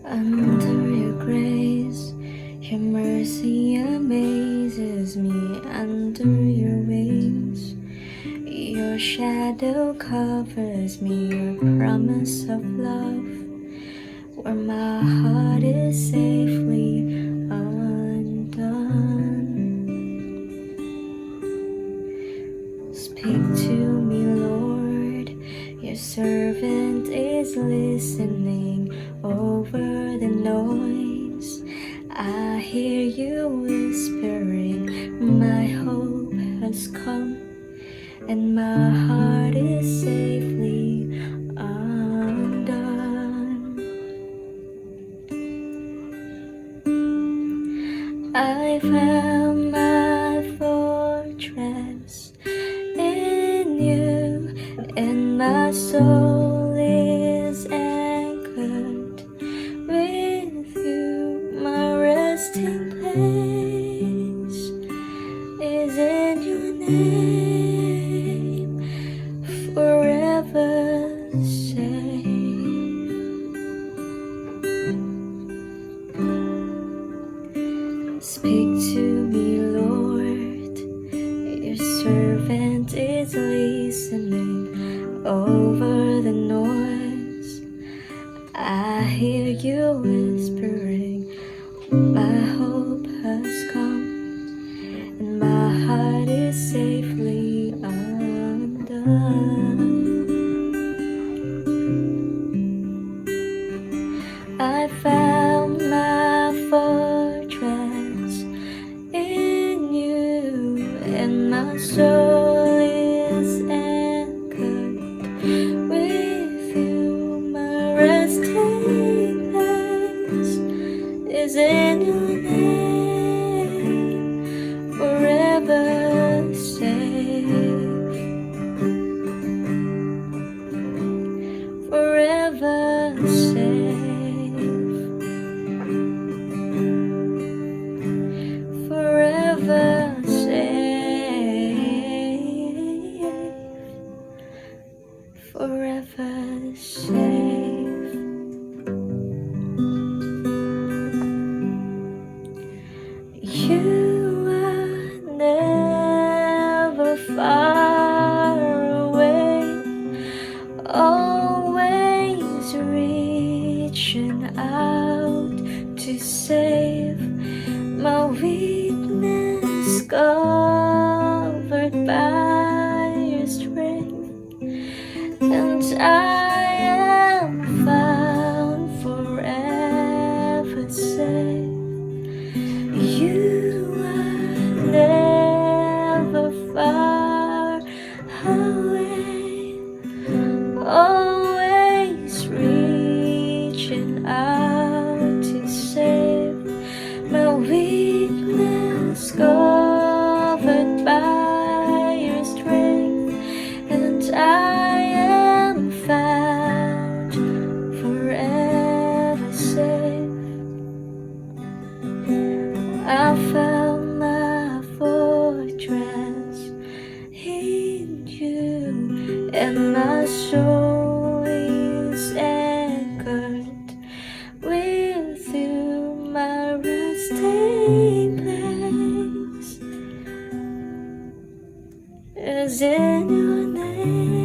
Under your grace, your mercy amazes me. Under your wings, your shadow covers me. Your promise of love, where my heart is safely undone. Speak to me, Lord, your servant is listening. Over the noise, I hear you whispering, my hope has come, and my heart is safely undone. I found my fortress in you, and my soul is anchored with you. My resting place is in your name, forever safe. Speak to me, Lord, your servant is listening. Over the noise, I hear you whispering, my hope has come, and my heart is safely undone. I found my fortress in you, and my soul is anchored with you. My resting place is in your name, forever safe, forever safe, forever safe, forever safe. You are never far away, always reaching out to save my weakness, covered by your strength, and I am found forever safe. You are never far away, always reaching out to save my weakness, covered by your strength, and I am found forever safe. I found my fortress in you, and my soul is anchored with you. My resting place is in your name.